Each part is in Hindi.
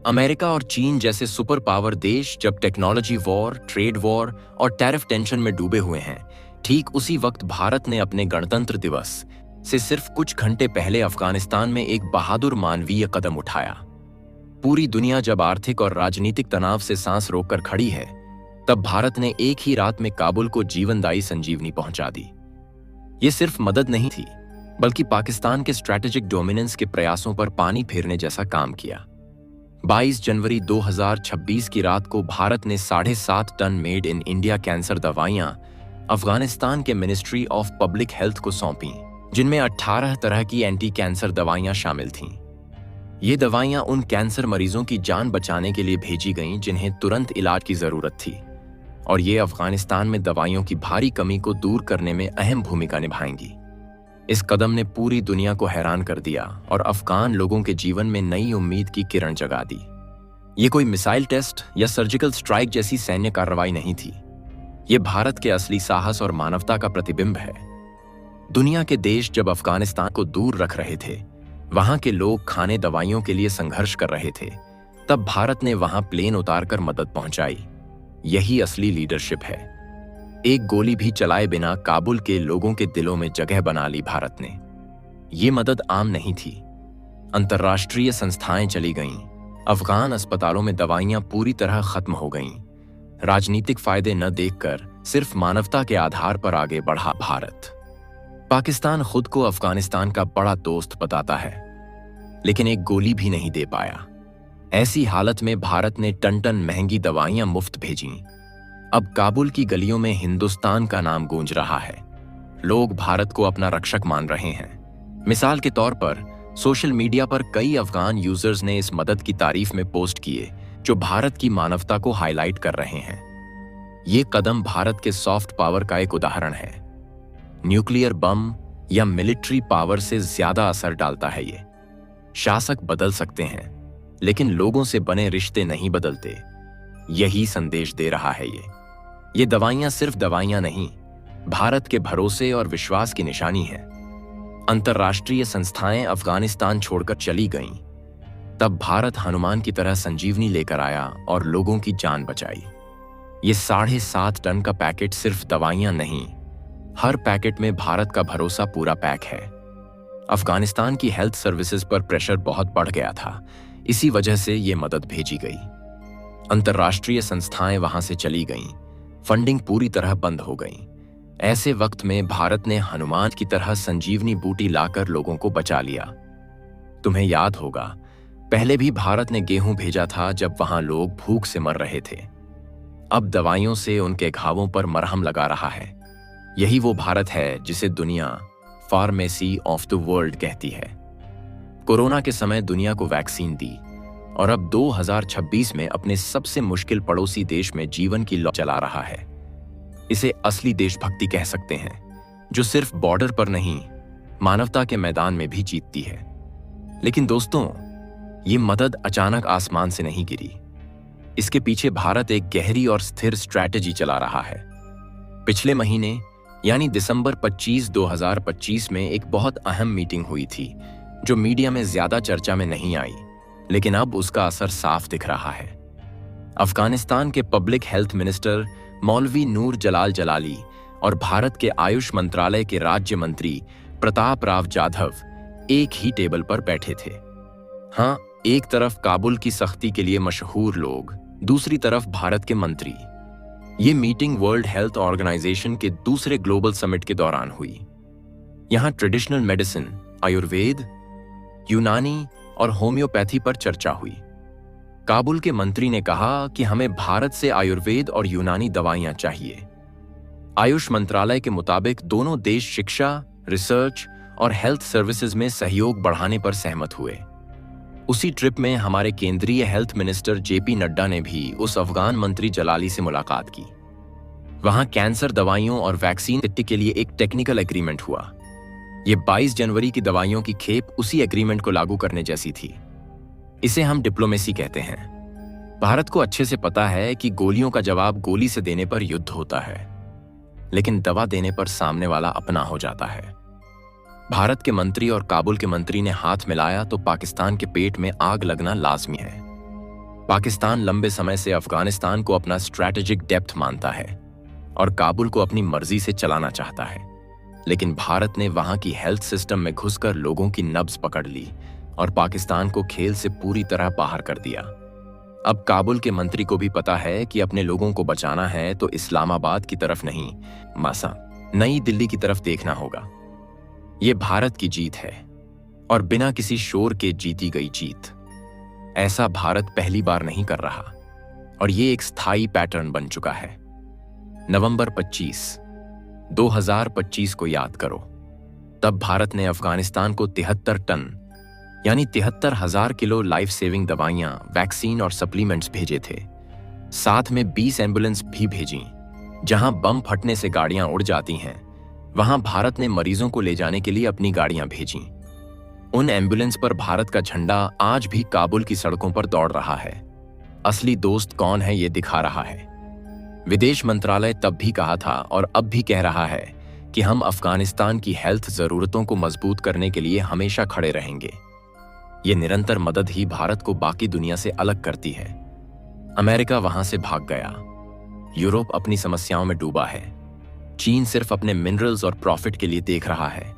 अमेरिका और चीन जैसे सुपर पावर देश जब टेक्नोलॉजी वॉर, ट्रेड वॉर और टैरिफ टेंशन में डूबे हुए हैं, ठीक उसी वक्त भारत ने अपने गणतंत्र दिवस से सिर्फ कुछ घंटे पहले अफगानिस्तान में एक बहादुर मानवीय कदम उठाया। पूरी दुनिया जब आर्थिक और राजनीतिक तनाव से सांस रोककर खड़ी है, तब भारत ने एक ही रात में काबुल को जीवनदायी संजीवनी पहुंचा दी। ये सिर्फ मदद नहीं थी, बल्कि पाकिस्तान के स्ट्रैटेजिक डोमिनेंस के प्रयासों पर पानी फेरने जैसा काम किया। 22 जनवरी 2026 की रात को भारत ने 7.5 tonne made in India cancer दवाइयां अफगानिस्तान के मिनिस्ट्री ऑफ पब्लिक हेल्थ को सौंपी, जिनमें 18 तरह की एंटी कैंसर दवाइयां शामिल थीं। ये दवाइयां उन कैंसर मरीजों की जान बचाने के लिए भेजी गईं जिन्हें तुरंत इलाज की जरूरत थी, और ये अफगानिस्तान में दवाइयों की भारी कमी को दूर करने में अहम भूमिका निभाएंगी। इस कदम ने पूरी दुनिया को हैरान कर दिया और अफगान लोगों के जीवन में नई उम्मीद की किरण जगा दी। ये कोई मिसाइल टेस्ट या सर्जिकल स्ट्राइक जैसी सैन्य कार्रवाई नहीं थी। ये भारत के असली साहस और मानवता का प्रतिबिंब है। दुनिया के देश जब अफगानिस्तान को दूर रख रहे थे, वहां के लोग खाने दवाइयों के लिए संघर्ष कर रहे थे, तब भारत ने वहां प्लेन उतारकर मदद पहुंचाई। यही असली लीडरशिप है। एक गोली भी चलाए बिना काबुल के लोगों के दिलों में जगह बना ली भारत ने। ये मदद आम नहीं थी। अंतर्राष्ट्रीय संस्थाएं चली गईं, अफगान अस्पतालों में दवाइयां पूरी तरह खत्म हो गईं। राजनीतिक फायदे न देखकर सिर्फ मानवता के आधार पर आगे बढ़ा भारत। पाकिस्तान खुद को अफगानिस्तान का बड़ा दोस्त बताता है, लेकिन एक गोली भी नहीं दे पाया। ऐसी हालत में भारत ने टन टन महंगी दवाइयां मुफ्त भेजीं। अब काबुल की गलियों में हिंदुस्तान का नाम गूंज रहा है। लोग भारत को अपना रक्षक मान रहे हैं। मिसाल के तौर पर सोशल मीडिया पर कई अफगान यूजर्स ने इस मदद की तारीफ में पोस्ट किए, जो भारत की मानवता को हाईलाइट कर रहे हैं। ये कदम भारत के सॉफ्ट पावर का एक उदाहरण है। न्यूक्लियर बम या मिलिट्री पावर से ज्यादा असर डालता है ये। शासक बदल सकते हैं, लेकिन लोगों से बने रिश्ते नहीं बदलते। यही संदेश दे रहा है ये दवाइयां सिर्फ दवाइयां नहीं, भारत के भरोसे और विश्वास की निशानी है। अंतर्राष्ट्रीय संस्थाएं अफगानिस्तान छोड़कर चली गईं, तब भारत हनुमान की तरह संजीवनी लेकर आया और लोगों की जान बचाई। ये 7.5 टन का पैकेट सिर्फ दवाइयां नहीं, हर पैकेट में भारत का भरोसा पूरा पैक है। अफगानिस्तान की हेल्थ सर्विसेज पर प्रेशर बहुत बढ़ गया था, इसी वजह से ये मदद भेजी गई। अंतर्राष्ट्रीय संस्थाएं वहां से चली गईं, फंडिंग पूरी तरह बंद हो गई। ऐसे वक्त में भारत ने हनुमान की तरह संजीवनी बूटी लाकर लोगों को बचा लिया। तुम्हें याद होगा, पहले भी भारत ने गेहूं भेजा था जब वहां लोग भूख से मर रहे थे। अब दवाइयों से उनके घावों पर मरहम लगा रहा है। यही वो भारत है जिसे दुनिया फार्मेसी ऑफ द वर्ल्ड कहती है। कोरोना के समय दुनिया को वैक्सीन दी, और अब 2026 में अपने सबसे मुश्किल पड़ोसी देश में जीवन की लौ चला रहा है। इसे असली देशभक्ति कह सकते हैं, जो सिर्फ बॉर्डर पर नहीं, मानवता के मैदान में भी जीतती है। लेकिन दोस्तों, ये मदद अचानक आसमान से नहीं गिरी। इसके पीछे भारत एक गहरी और स्थिर स्ट्रैटेजी चला रहा है। पिछले महीने यानी दिसंबर 25, 2025 में एक बहुत अहम मीटिंग हुई थी, जो मीडिया में ज्यादा चर्चा में नहीं आई, लेकिन अब उसका असर साफ दिख रहा है। अफगानिस्तान के पब्लिक हेल्थ मिनिस्टर मौलवी नूर जलाल जलाली और भारत के आयुष मंत्रालय के राज्य मंत्री प्रताप राव जाधव एक ही टेबल पर बैठे थे। हाँ, एक तरफ काबुल की सख्ती के लिए मशहूर लोग, दूसरी तरफ भारत के मंत्री। ये मीटिंग वर्ल्ड हेल्थ ऑर्गेनाइजेशन के दूसरे ग्लोबल समिट के दौरान हुई। यहां ट्रेडिशनल मेडिसिन, आयुर्वेद, यूनानी और होम्योपैथी पर चर्चा हुई। काबुल के मंत्री ने कहा कि हमें भारत से आयुर्वेद और यूनानी दवाइयां चाहिए। आयुष मंत्रालय के मुताबिक दोनों देश शिक्षा, रिसर्च और हेल्थ सर्विसेज में सहयोग बढ़ाने पर सहमत हुए। उसी ट्रिप में हमारे केंद्रीय हेल्थ मिनिस्टर जेपी नड्डा ने भी उस अफगान मंत्री जलाली से मुलाकात की। वहां कैंसर दवाइयों और वैक्सीन के लिए एक टेक्निकल एग्रीमेंट हुआ। ये 22 जनवरी की दवाइयों की खेप उसी एग्रीमेंट को लागू करने जैसी थी। इसे हम डिप्लोमेसी कहते हैं। भारत को अच्छे से पता है कि गोलियों का जवाब गोली से देने पर युद्ध होता है, लेकिन दवा देने पर सामने वाला अपना हो जाता है। भारत के मंत्री और काबुल के मंत्री ने हाथ मिलाया तो पाकिस्तान के पेट में आग लगना लाजमी है। पाकिस्तान लंबे समय से अफगानिस्तान को अपना स्ट्रैटेजिक डेप्थ मानता है और काबुल को अपनी मर्जी से चलाना चाहता है, लेकिन भारत ने वहां की हेल्थ सिस्टम में घुसकर लोगों की नब्ज पकड़ ली और पाकिस्तान को खेल से पूरी तरह बाहर कर दिया। अब काबुल के मंत्री को भी पता है कि अपने लोगों को बचाना है तो इस्लामाबाद की तरफ नहीं, मासा नई दिल्ली की तरफ देखना होगा। ये भारत की जीत है और बिना किसी शोर के जीती गई जीत। ऐसा भारत पहली बार नहीं कर रहा और ये एक स्थायी पैटर्न बन चुका है। नवंबर 25, 2025 को याद करो। तब भारत ने अफगानिस्तान को 73 टन यानी 73,000 किलो लाइफ सेविंग दवाइयां, वैक्सीन और सप्लीमेंट्स भेजे थे। साथ में 20 एम्बुलेंस भी भेजी। जहां बम फटने से गाड़ियां उड़ जाती हैं, वहां भारत ने मरीजों को ले जाने के लिए अपनी गाड़ियां भेजी। उन एम्बुलेंस पर भारत का झंडा आज भी काबुल की सड़कों पर दौड़ रहा है। असली दोस्त कौन है ये दिखा रहा है। विदेश मंत्रालय तब भी कहा था और अब भी कह रहा है कि हम अफगानिस्तान की हेल्थ जरूरतों को मजबूत करने के लिए हमेशा खड़े रहेंगे। ये निरंतर मदद ही भारत को बाकी दुनिया से अलग करती है। अमेरिका वहां से भाग गया। यूरोप अपनी समस्याओं में डूबा है। चीन सिर्फ अपने मिनरल्स और प्रॉफिट के लिए देख रहा है।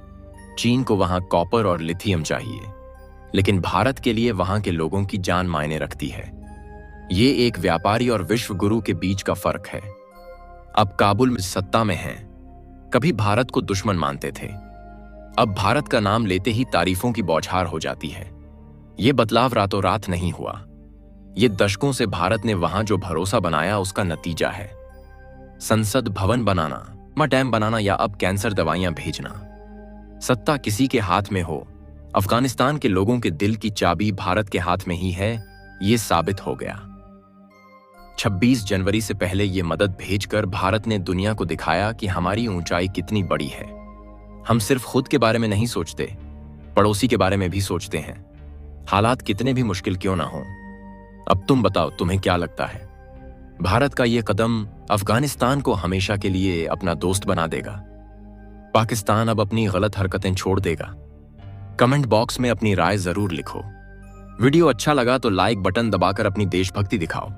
चीन को वहां कॉपर और लिथियम चाहिए, लेकिन भारत के लिए वहां के लोगों की जान मायने रखती है। ये एक व्यापारी और विश्व गुरु के बीच का फर्क है। अब काबुल में सत्ता में हैं, कभी भारत को दुश्मन मानते थे। अब भारत का नाम लेते ही तारीफों की बौछार हो जाती है। ये बदलाव रातों रात नहीं हुआ। ये दशकों से भारत ने वहां जो भरोसा बनाया उसका नतीजा है। संसद भवन बनाना, डैम बनाना या अब कैंसर दवाइयां भेजना। सत्ता किसी के हाथ में हो, अफगानिस्तान के लोगों के दिल की चाबी भारत के हाथ में ही है, ये साबित हो गया। 26 जनवरी से पहले ये मदद भेजकर भारत ने दुनिया को दिखाया कि हमारी ऊंचाई कितनी बड़ी है। हम सिर्फ खुद के बारे में नहीं सोचते, पड़ोसी के बारे में भी सोचते हैं, हालात कितने भी मुश्किल क्यों ना हो। अब तुम बताओ, तुम्हें क्या लगता है? भारत का ये कदम अफगानिस्तान को हमेशा के लिए अपना दोस्त बना देगा? पाकिस्तान अब अपनी गलत हरकतें छोड़ देगा? कमेंट बॉक्स में अपनी राय जरूर लिखो। वीडियो अच्छा लगा तो लाइक बटन दबाकर अपनी देशभक्ति दिखाओ।